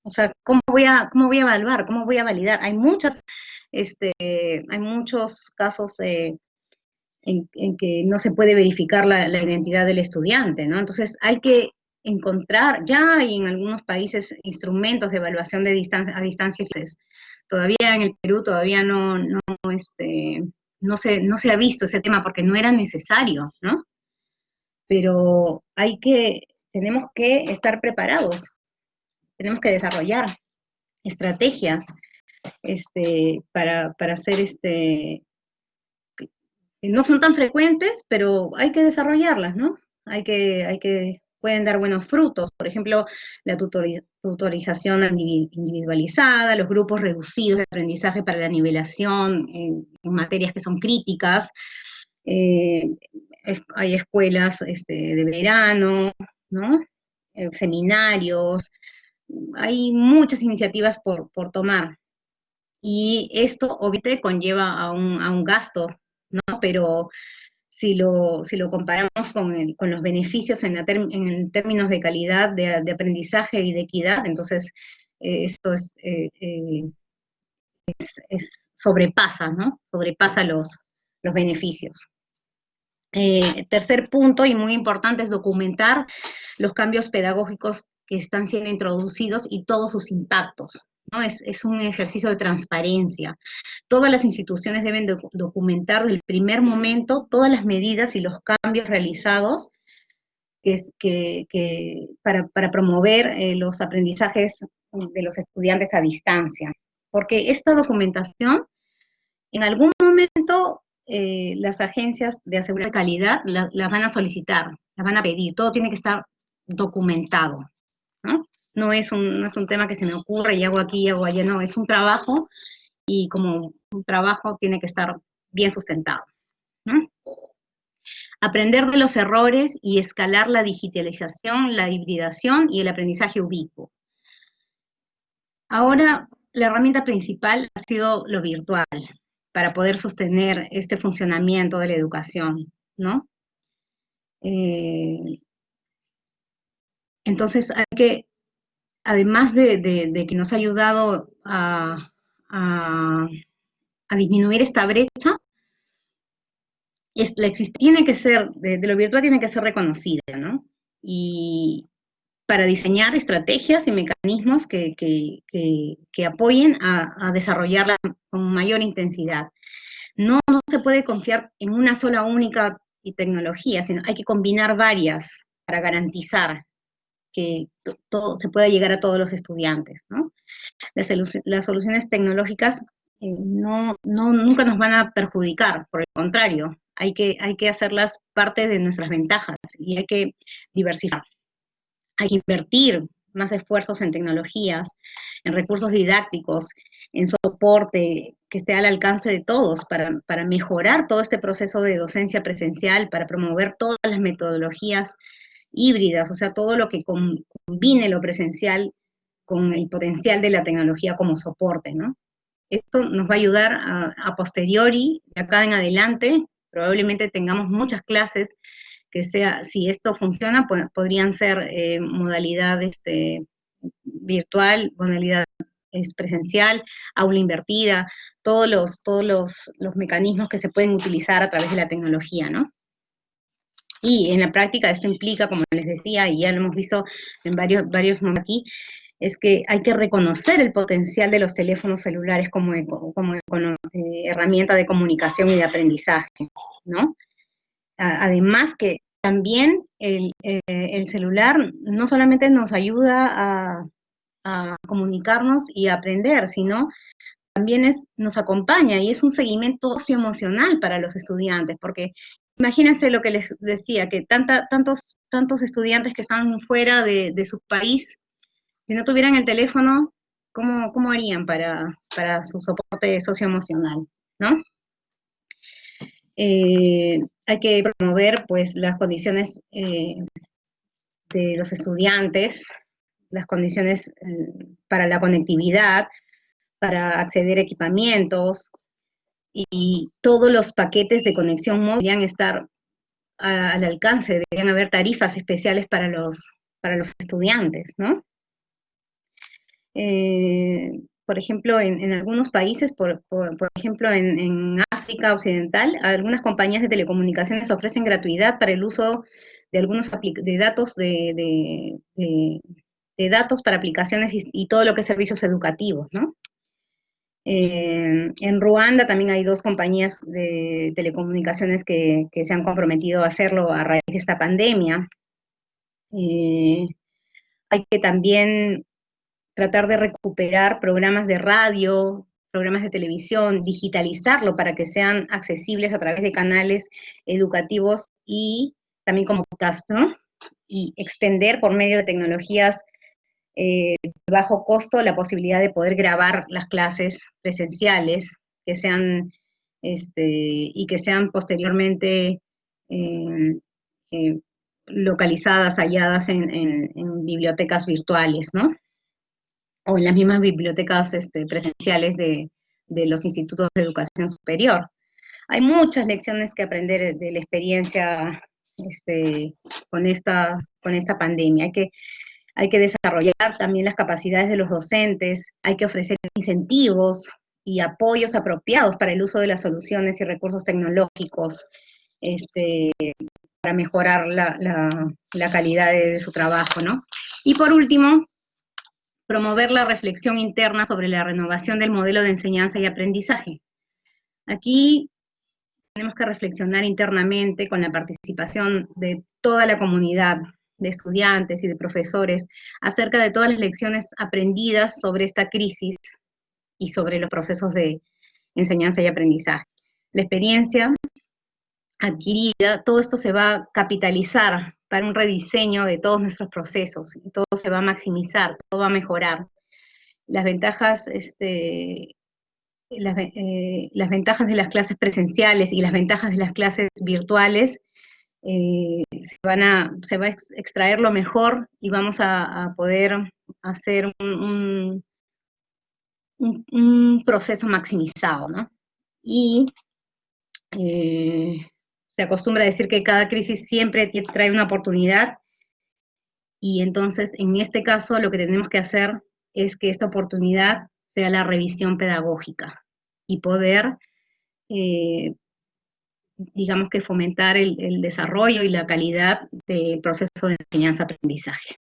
O sea, ¿cómo voy a evaluar? ¿Cómo voy a validar? Hay muchos casos en que no se puede verificar la identidad del estudiante, ¿no? Entonces hay que encontrar, ya hay en algunos países instrumentos de evaluación a distancia. Todavía en el Perú todavía no se ha visto ese tema porque no era necesario, ¿no? Pero tenemos que estar preparados, tenemos que desarrollar estrategias para hacer no son tan frecuentes, pero hay que desarrollarlas, ¿no? Pueden dar buenos frutos. Por ejemplo, la tutorización individualizada, los grupos reducidos de aprendizaje para la nivelación en materias que son críticas. Hay escuelas de verano, ¿no? Seminarios. Hay muchas iniciativas por tomar. Y esto obviamente conlleva a un gasto, ¿no? Pero si lo comparamos con los beneficios en términos de calidad de aprendizaje y de equidad, entonces esto sobrepasa, ¿no? Sobrepasa los beneficios. Tercer punto, y muy importante, es documentar los cambios pedagógicos que están siendo introducidos y todos sus impactos, ¿no? Es un ejercicio de transparencia. Todas las instituciones deben documentar desde el primer momento todas las medidas y los cambios realizados para promover los aprendizajes de los estudiantes a distancia. Porque esta documentación, en algún momento, las agencias de aseguración de calidad las van a solicitar, las van a pedir, todo tiene que estar documentado, ¿no? No es un tema que se me ocurre y hago aquí y hago allá, no, es un trabajo y como un trabajo tiene que estar bien sustentado, ¿no? Aprender de los errores y escalar la digitalización, la hibridación y el aprendizaje ubicuo. Ahora, la herramienta principal ha sido lo virtual para poder sostener este funcionamiento de la educación, ¿no? Entonces, hay que, además de que nos ha ayudado a disminuir esta brecha, tiene que ser, de lo virtual tiene que ser reconocida, ¿no? Y para diseñar estrategias y mecanismos que apoyen a desarrollarla con mayor intensidad. No se puede confiar en una sola única tecnología, sino hay que combinar varias para garantizar que todo se pueda llegar a todos los estudiantes, ¿no? Las soluciones tecnológicas nunca nos van a perjudicar, por el contrario, hay que hacerlas parte de nuestras ventajas y hay que diversificar. Hay que invertir más esfuerzos en tecnologías, en recursos didácticos, en soporte que esté al alcance de todos para mejorar todo este proceso de docencia presencial, para promover todas las metodologías híbridas, o sea, todo lo que combine lo presencial con el potencial de la tecnología como soporte, ¿no? Esto nos va a ayudar a posteriori, de acá en adelante, probablemente tengamos muchas clases que sea, si esto funciona, podrían ser modalidad virtual, modalidad presencial, aula invertida, todos los mecanismos que se pueden utilizar a través de la tecnología, ¿no? Y en la práctica esto implica, como les decía, y ya lo hemos visto en varios momentos aquí, es que hay que reconocer el potencial de los teléfonos celulares como herramienta de comunicación y de aprendizaje, ¿no? Además que también el celular no solamente nos ayuda a comunicarnos y a aprender, sino también nos acompaña y es un seguimiento socioemocional para los estudiantes, porque imagínense lo que les decía, que tantos estudiantes que están fuera de su país, si no tuvieran el teléfono, ¿cómo harían para su soporte socioemocional, ¿no? Hay que promover pues las condiciones de los estudiantes, las condiciones para la conectividad, para acceder a equipamientos, y todos los paquetes de conexión móvil deberían estar al alcance, deberían haber tarifas especiales para los estudiantes, ¿no? Por ejemplo, en algunos países, por ejemplo, en África Occidental, algunas compañías de telecomunicaciones ofrecen gratuidad para el uso de algunos de datos de datos para aplicaciones y todo lo que es servicios educativos, ¿no? En Ruanda también hay dos compañías de telecomunicaciones que se han comprometido a hacerlo a raíz de esta pandemia. Hay que también tratar de recuperar programas de radio, programas de televisión, digitalizarlo para que sean accesibles a través de canales educativos y también como podcast, ¿no? Y extender por medio de tecnologías de bajo costo la posibilidad de poder grabar las clases presenciales que sean y que sean posteriormente eh, localizadas, halladas en bibliotecas virtuales, ¿no? O en las mismas bibliotecas presenciales de de los institutos de educación superior. Hay muchas lecciones que aprender de la experiencia con esta pandemia. Hay que desarrollar también las capacidades de los docentes, hay que ofrecer incentivos y apoyos apropiados para el uso de las soluciones y recursos tecnológicos para mejorar la calidad de su trabajo, ¿no? Y por último, promover la reflexión interna sobre la renovación del modelo de enseñanza y aprendizaje. Aquí tenemos que reflexionar internamente con la participación de toda la comunidad, de estudiantes y de profesores, acerca de todas las lecciones aprendidas sobre esta crisis y sobre los procesos de enseñanza y aprendizaje. La experiencia adquirida, todo esto se va a capitalizar para un rediseño de todos nuestros procesos, y todo se va a maximizar, todo va a mejorar. Las ventajas las ventajas de las clases presenciales y las ventajas de las clases virtuales, se va a extraer lo mejor y vamos a poder hacer un proceso maximizado, ¿no? Y se acostumbra a decir que cada crisis siempre trae una oportunidad, y entonces en este caso lo que tenemos que hacer es que esta oportunidad sea la revisión pedagógica y poder digamos que fomentar el desarrollo y la calidad del proceso de enseñanza-aprendizaje.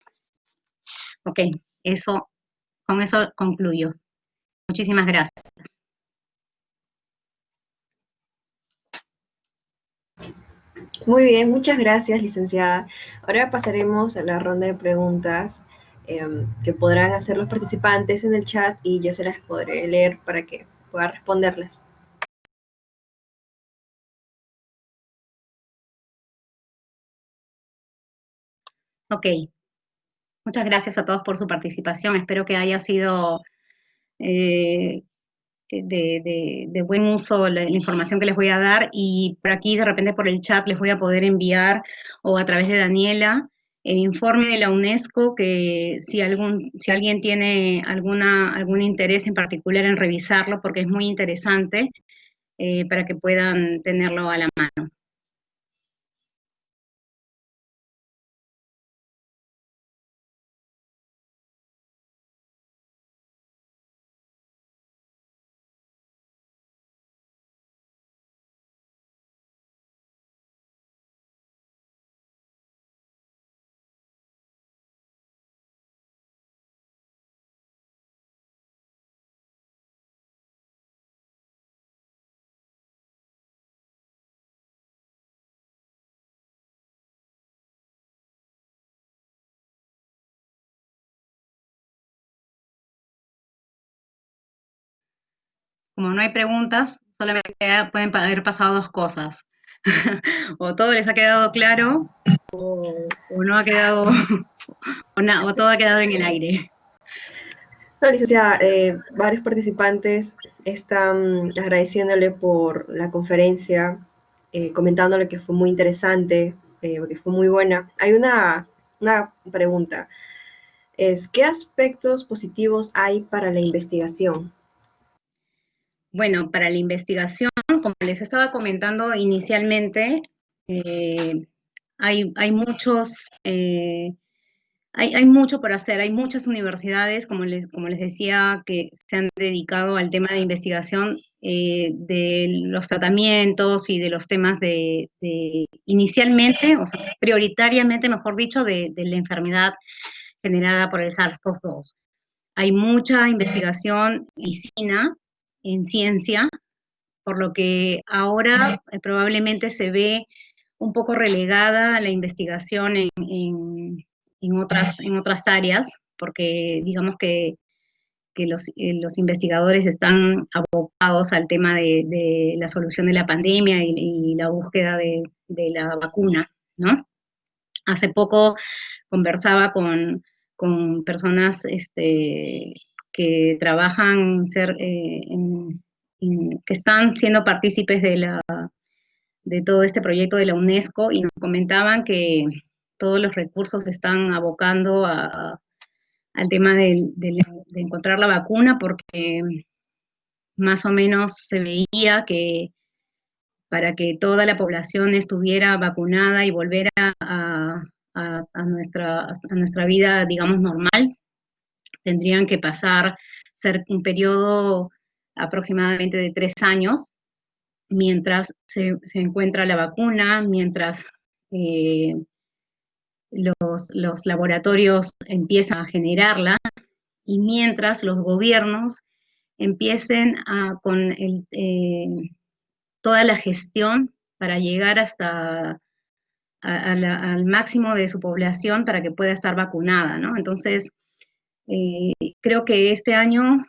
Ok, con eso concluyo. Muchísimas gracias. Muy bien, muchas gracias, licenciada. Ahora pasaremos a la ronda de preguntas que podrán hacer los participantes en el chat y yo se las podré leer para que pueda responderlas. Ok, muchas gracias a todos por su participación. Espero que haya sido de buen uso la información que les voy a dar, y por aquí de repente por el chat les voy a poder enviar, o a través de Daniela, el informe de la UNESCO, que si alguien tiene algún interés en particular en revisarlo, porque es muy interesante, para que puedan tenerlo a la mano. Como no hay preguntas, solamente pueden haber pasado dos cosas. O todo les ha quedado claro, o no ha quedado, o todo ha quedado en el aire. No, licenciada, varios participantes están agradeciéndole por la conferencia, comentándole que fue muy interesante, que fue muy buena. Hay una pregunta, ¿qué aspectos positivos hay para la investigación? Bueno, para la investigación, como les estaba comentando inicialmente, hay mucho por hacer. Hay muchas universidades, como les decía, que se han dedicado al tema de investigación de los tratamientos y de los temas inicialmente, o sea, prioritariamente, mejor dicho, de la enfermedad generada por el SARS-CoV-2. Hay mucha investigación en medicina, en ciencia, por lo que ahora probablemente se ve un poco relegada la investigación en otras áreas, porque digamos que los investigadores están abocados al tema de la solución de la pandemia y la búsqueda de la vacuna, ¿no? Hace poco conversaba con personas que trabajan, que están siendo partícipes de todo este proyecto de la UNESCO, y nos comentaban que todos los recursos se están abocando al tema de encontrar la vacuna, porque más o menos se veía que para que toda la población estuviera vacunada y volver a nuestra vida, digamos, normal, tendrían que pasar ser un periodo aproximadamente de 3 años, mientras se encuentra la vacuna, mientras eh, los laboratorios empiezan a generarla y mientras los gobiernos empiecen con toda la gestión para llegar hasta al máximo de su población para que pueda estar vacunada, ¿no? Entonces, creo que este año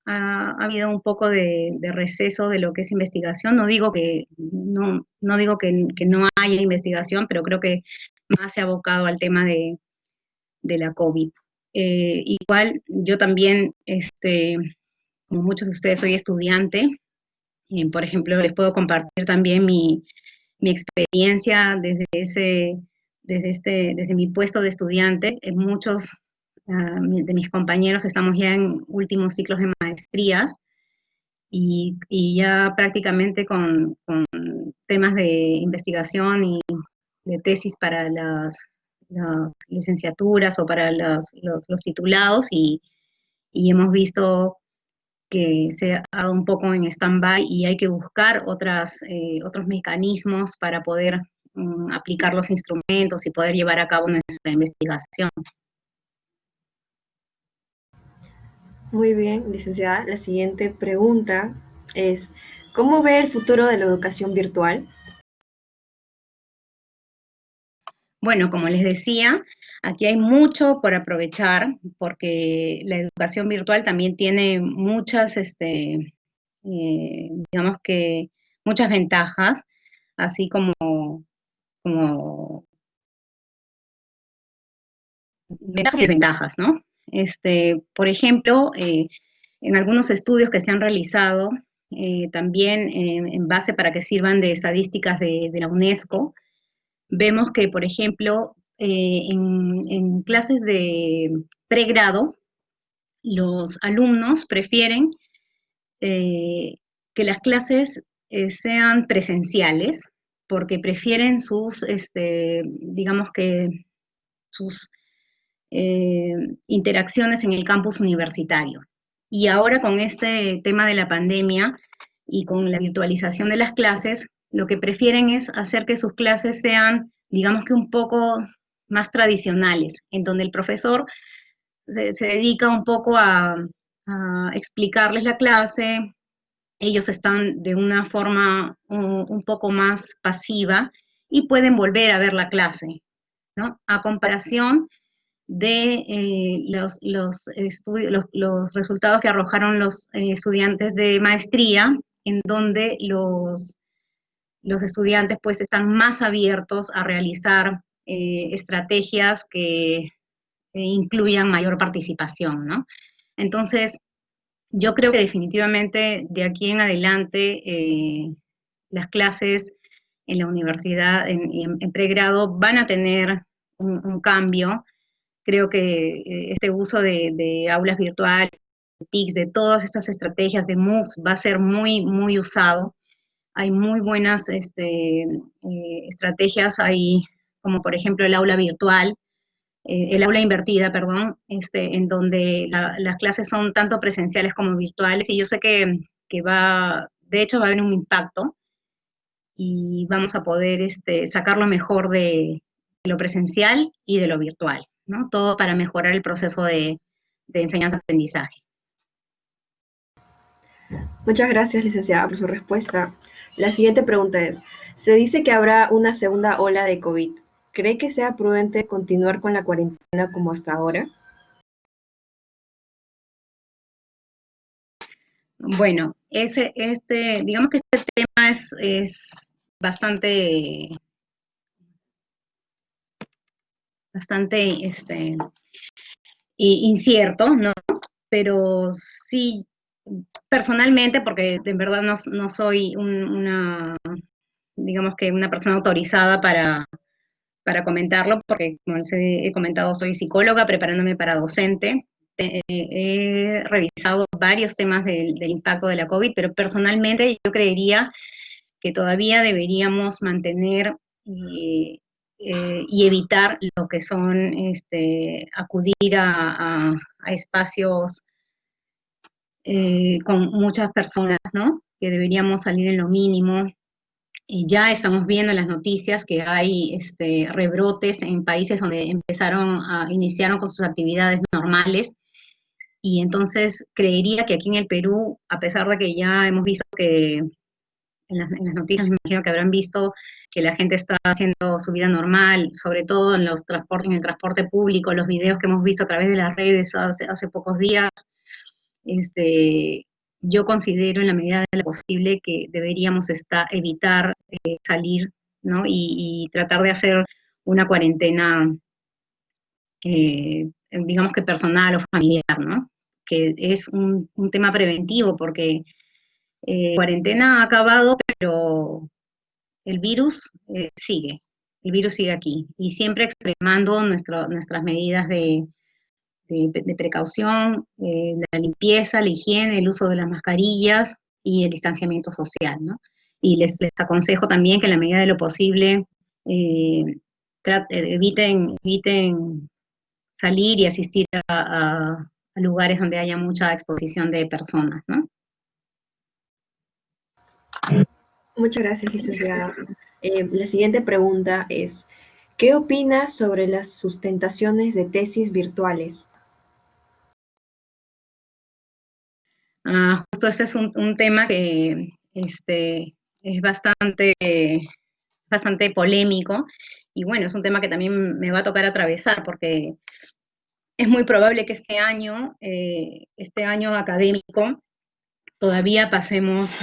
ha habido un poco de receso de lo que es investigación. No digo que no haya investigación, pero creo que más se ha abocado al tema de la COVID. Igual yo también, como muchos de ustedes, soy estudiante. Por ejemplo, les puedo compartir también mi experiencia desde mi puesto de estudiante. Muchos de mis compañeros estamos ya en últimos ciclos de maestrías y ya prácticamente con temas de investigación y de tesis para las licenciaturas o para los titulados y hemos visto que se ha dado un poco en stand-by y hay que buscar otros mecanismos para poder aplicar los instrumentos y poder llevar a cabo nuestra investigación. Muy bien, licenciada. La siguiente pregunta es, ¿cómo ve el futuro de la educación virtual? Bueno, como les decía, aquí hay mucho por aprovechar porque la educación virtual también tiene digamos que muchas ventajas, así como ventajas y desventajas, ¿no? Por ejemplo, en algunos estudios que se han realizado, también en base para que sirvan de estadísticas de la UNESCO, vemos que, por ejemplo, en clases de pregrado, los alumnos prefieren que las clases sean presenciales porque prefieren digamos que sus eh, interacciones en el campus universitario. Y ahora con este tema de la pandemia y con la virtualización de las clases, lo que prefieren es hacer que sus clases sean, digamos que un poco más tradicionales, en donde el profesor se dedica un poco a explicarles la clase, ellos están de una forma un poco más pasiva y pueden volver a ver la clase, ¿no? A comparación de los resultados que arrojaron los estudiantes de maestría, en donde los estudiantes pues están más abiertos a realizar estrategias que incluyan mayor participación, ¿no? Entonces, yo creo que definitivamente de aquí en adelante las clases en la universidad, en pregrado, van a tener un cambio. Creo que este uso de aulas virtuales, de TICs, de todas estas estrategias de MOOCs va a ser muy, muy usado. Hay muy buenas estrategias, hay como por ejemplo el aula virtual, el aula invertida, perdón, en donde las clases son tanto presenciales como virtuales y yo sé que de hecho va a haber un impacto y vamos a poder sacar lo mejor de lo presencial y de lo virtual, ¿no? Todo para mejorar el proceso de enseñanza-aprendizaje. Muchas gracias, licenciada, por su respuesta. La siguiente pregunta es, se dice que habrá una segunda ola de COVID. ¿Cree que sea prudente continuar con la cuarentena como hasta ahora? Bueno, digamos que este tema es bastante incierto, ¿no? Pero sí, personalmente, porque en verdad no soy digamos que una persona autorizada para comentarlo, porque como les he comentado, soy psicóloga preparándome para docente, he revisado varios temas del impacto de la COVID, pero personalmente yo creería que todavía deberíamos mantener y evitar lo que son acudir a espacios con muchas personas, ¿no? Que deberíamos salir en lo mínimo. Y ya estamos viendo en las noticias que hay rebrotes en países donde iniciaron con sus actividades normales. Y entonces creería que aquí en el Perú, a pesar de que ya hemos visto que en las noticias me imagino que habrán visto que la gente está haciendo su vida normal, sobre todo en en el transporte público, los videos que hemos visto a través de las redes hace pocos días, este, yo considero en la medida de lo posible que deberíamos evitar salir, ¿no? Y tratar de hacer una cuarentena, digamos que personal o familiar, ¿no? Que es un tema preventivo porque cuarentena ha acabado, pero el virus el virus sigue aquí y siempre extremando nuestras medidas de precaución, la limpieza, la higiene, el uso de las mascarillas y el distanciamiento social, ¿no? Y les aconsejo también que en la medida de lo posible eh, eviten salir y asistir a lugares donde haya mucha exposición de personas, ¿no? Muchas gracias, licenciada. La siguiente pregunta es, ¿qué opina sobre las sustentaciones de tesis virtuales? Justo ese es un tema que es bastante polémico y bueno, es un tema que también me va a tocar atravesar porque es muy probable que este año académico, todavía pasemos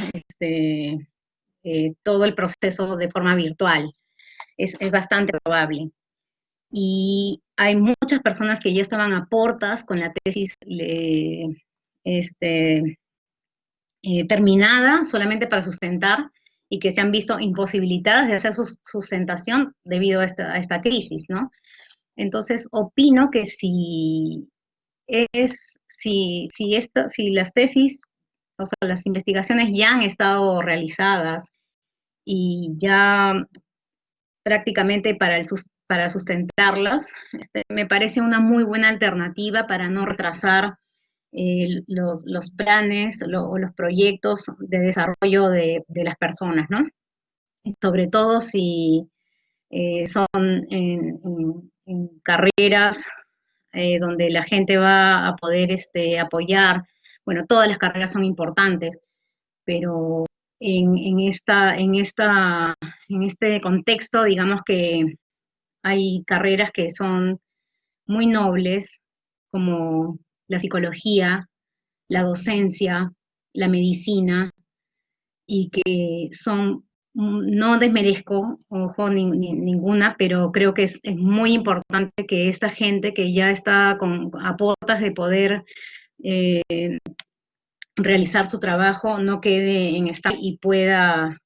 todo el proceso de forma virtual. Es bastante probable. Y hay muchas personas que ya estaban a portas con la tesis este, terminada solamente para sustentar y que se han visto imposibilitadas de hacer su sustentación debido a esta crisis, ¿no? Entonces, opino que si las tesis, o sea, las investigaciones ya han estado realizadas y ya prácticamente para sustentarlas, me parece una muy buena alternativa para no retrasar los planes o los proyectos de desarrollo de las personas, ¿no? Sobre todo si son en carreras donde la gente va a poder apoyar. Bueno, todas las carreras son importantes, pero en este contexto, digamos que hay carreras que son muy nobles, como la psicología, la docencia, la medicina, y que no desmerezco, ojo, ninguna, pero creo que es muy importante que esta gente que ya está a puertas de poder eh, realizar su trabajo no quede en esta y pueda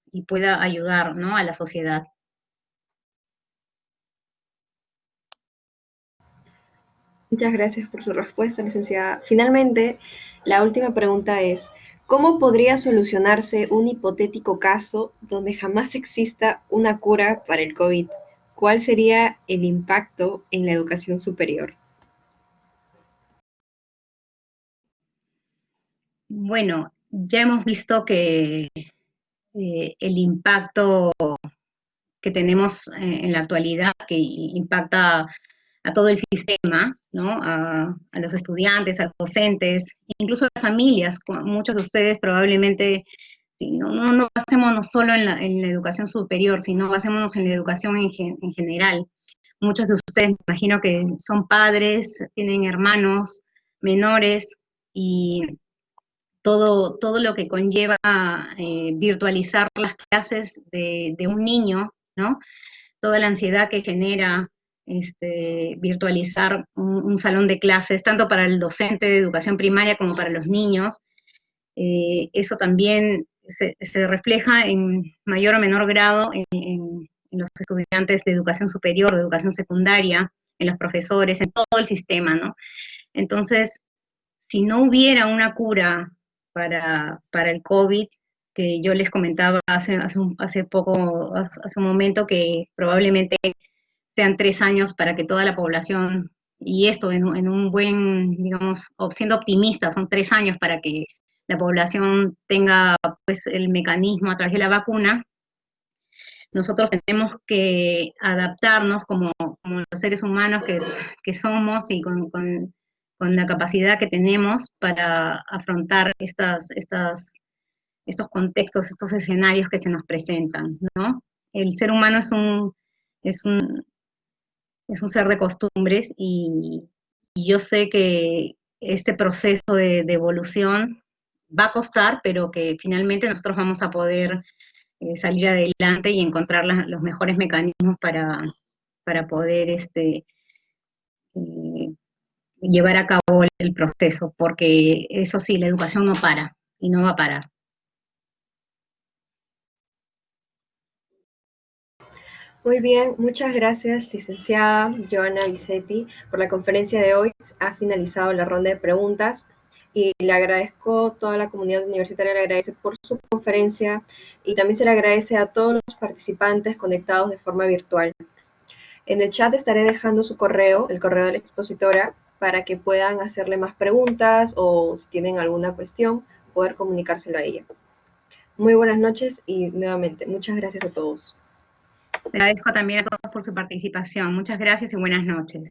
ayudar, ¿no?, a la sociedad. Muchas gracias por su respuesta, licenciada. Finalmente, la última pregunta es, ¿cómo podría solucionarse un hipotético caso donde jamás exista una cura para el COVID? ¿Cuál sería el impacto en la educación superior? Bueno, ya hemos visto que el impacto que tenemos en la actualidad, que impacta a todo el sistema, ¿no? A los estudiantes, a los docentes, incluso a las familias. Muchos de ustedes probablemente, si no basémonos solo en la educación superior, sino basémonos en la educación en general. Muchos de ustedes, me imagino que son padres, tienen hermanos menores y todo lo que conlleva virtualizar las clases de un niño, ¿no? Toda la ansiedad que genera virtualizar un salón de clases, tanto para el docente de educación primaria como para los niños. Eso también se refleja en mayor o menor grado en los estudiantes de educación superior, de educación secundaria, en los profesores, en todo el sistema, ¿no? Entonces, si no hubiera una cura para el COVID, que yo les comentaba hace poco, hace un momento, que probablemente sean 3 años para que toda la población, y esto en un buen, digamos, siendo optimistas, son 3 años para que la población tenga pues el mecanismo a través de la vacuna. Nosotros tenemos que adaptarnos como los seres humanos que somos y con la capacidad que tenemos para afrontar estos contextos, estos escenarios que se nos presentan, ¿no? El ser humano es un, es un ser de costumbres y yo sé que este proceso de evolución va a costar, pero que finalmente nosotros vamos a poder salir adelante y encontrar los mejores mecanismos para poder eh, llevar a cabo el proceso, porque eso sí, la educación no para y no va a parar. Muy bien, muchas gracias, licenciada Joana Vicetti, por la conferencia de hoy. Ha finalizado la ronda de preguntas y le agradezco, toda la comunidad universitaria le agradece por su conferencia y también se le agradece a todos los participantes conectados de forma virtual. En el chat estaré dejando su correo, el correo de la expositora, para que puedan hacerle más preguntas o si tienen alguna cuestión, poder comunicárselo a ella. Muy buenas noches y nuevamente, muchas gracias a todos. Le agradezco también a todos por su participación. Muchas gracias y buenas noches.